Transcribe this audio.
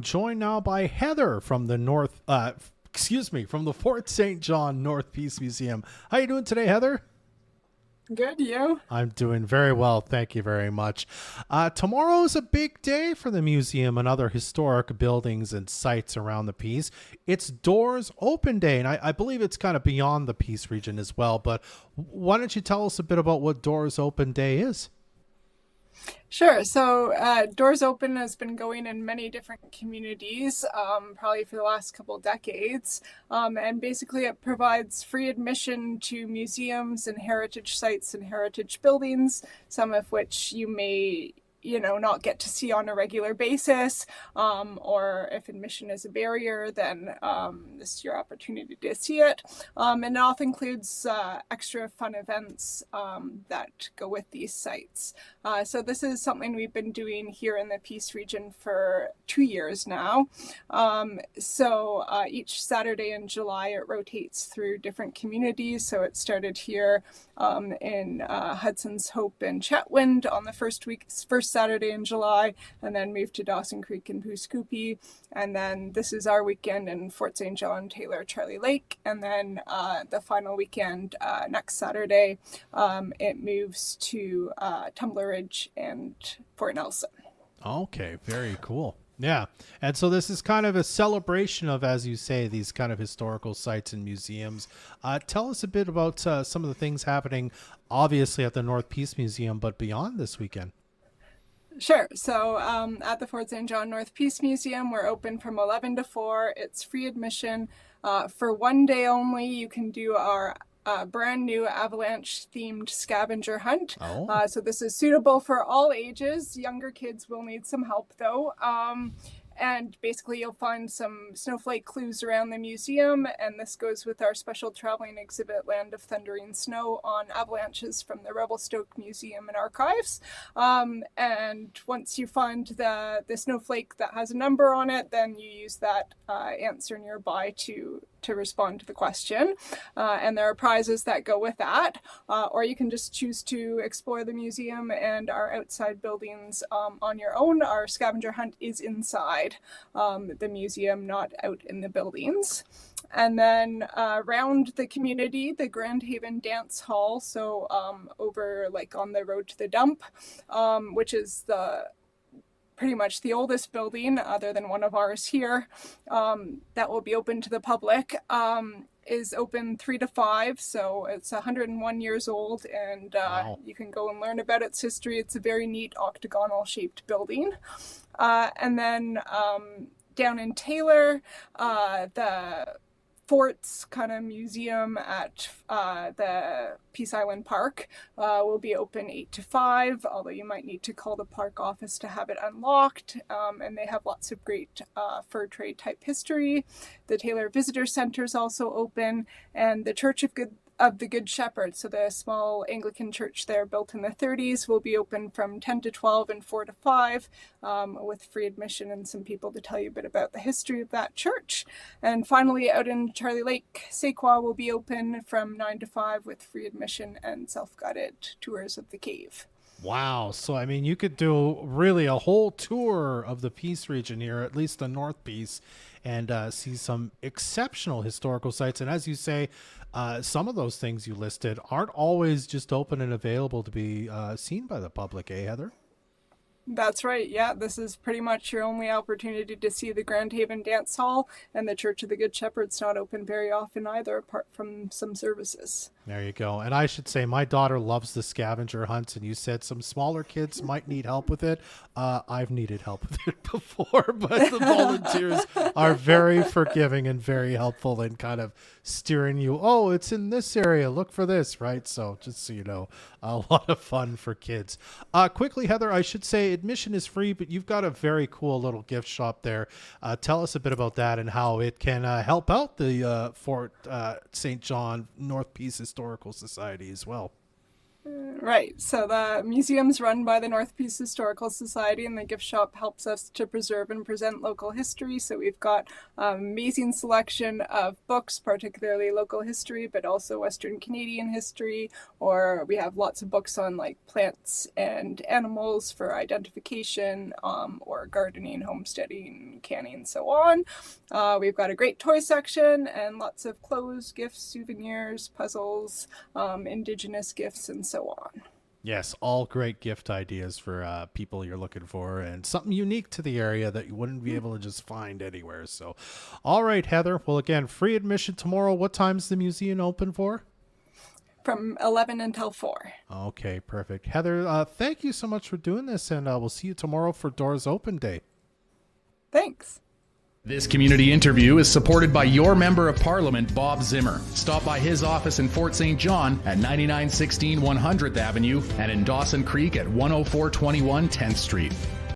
Joined now by Heather from the from the Fort St. John North Peace Museum. How you doing today, Heather? Good, you? I'm doing very well, thank you very much. Tomorrow's a big day for the museum and other historic buildings and sites around the Peace. It's Doors Open Day, and I believe it's kind of beyond the Peace region as well. But why don't you tell us a bit about what Doors Open Day is? Sure. So, Doors Open has been going in many different communities, probably for the last couple decades. And basically, it provides free admission to museums and heritage sites and heritage buildings, some of which you may not get to see on a regular basis, or if admission is a barrier, then this is your opportunity to see it. And it often includes extra fun events that go with these sites. So this is something we've been doing here in the Peace region for 2 years now. So each Saturday in July, it rotates through different communities. So it started here in Hudson's Hope and Chetwynd on the first Saturday in July, and then moved to Dawson Creek and Pooskoopie. And then this is our weekend in Fort St. John, Taylor, Charlie Lake. And then the final weekend, next Saturday, it moves to Tumbler Ridge and Fort Nelson. Okay, very cool. Yeah. And so this is kind of a celebration of, as you say, these kind of historical sites and museums. Tell us a bit about some of the things happening, obviously, at the North Peace Museum, but beyond this weekend. Sure. So at the Fort St. John North Peace Museum, we're open from 11 to 4. It's free admission. For one day only, you can do our brand new avalanche themed scavenger hunt. Oh, So this is suitable for all ages. Younger kids will need some help though. And basically, you'll find some snowflake clues around the museum. And this goes with our special traveling exhibit, Land of Thundering Snow, on avalanches from the Revelstoke Museum and Archives. And once you find the snowflake that has a number on it, then you use that answer nearby to respond to the question. And there are prizes that go with that. Or you can just choose to explore the museum and our outside buildings on your own. Our scavenger hunt is inside the museum, not out in the buildings. And then around the community, the Grand Haven Dance Hall, so over like on the road to the dump, which is pretty much the oldest building other than one of ours here, that will be open to the public, is open 3 to 5. So it's 101 years old, and wow. you can go and learn about its history. It's a very neat octagonal shaped building. And then down in Taylor, the Fort's kind of museum at the Peace Island Park will be open 8 to 5, although you might need to call the park office to have it unlocked. And they have lots of great fur trade type history. The Taylor Visitor Center is also open, and the Church of the Good Shepherd, so the small Anglican church there built in the 30s, will be open from 10 to 12 and 4 to 5 with free admission and some people to tell you a bit about the history of that church. And finally, out in Charlie Lake, Sequoia will be open from 9 to 5 with free admission and self-guided tours of the cave. Wow. So, I mean, you could do really a whole tour of the Peace region here, at least the North Peace, and see some exceptional historical sites. And as you say, some of those things you listed aren't always just open and available to be seen by the public, eh, Heather? That's right. Yeah, this is pretty much your only opportunity to see the Grand Haven Dance Hall, and the Church of the Good Shepherd's not open very often either, apart from some services. There you go. And I should say, my daughter loves the scavenger hunts, and you said some smaller kids might need help with it. I've needed help with it before, but the volunteers are very forgiving and very helpful in kind of steering you. Oh, it's in this area. Look for this, right? So just so you know, a lot of fun for kids. Quickly, Heather, I should say admission is free, but you've got a very cool little gift shop there. Tell us a bit about that and how it can help out the Fort St. John North Peace Historical Society as well. Right. So the museum's run by the North Peace Historical Society, and the gift shop helps us to preserve and present local history. So we've got an amazing selection of books, particularly local history, but also Western Canadian history. Or we have lots of books on like plants and animals for identification, or gardening, homesteading, canning, and so on. We've got a great toy section and lots of clothes, gifts, souvenirs, puzzles, Indigenous gifts, and so on. Yes, all great gift ideas for people you're looking for, and something unique to the area that you wouldn't be able to just find anywhere. So, all right, Heather. Well, again, free admission tomorrow. What time's the museum open for? From 11 until 4. Okay, perfect. Heather, thank you so much for doing this, and we'll see you tomorrow for Doors Open Day. Thanks. This community interview is supported by your Member of Parliament, Bob Zimmer. Stop by his office in Fort St. John at 9916 100th Avenue and in Dawson Creek at 10421 10th Street.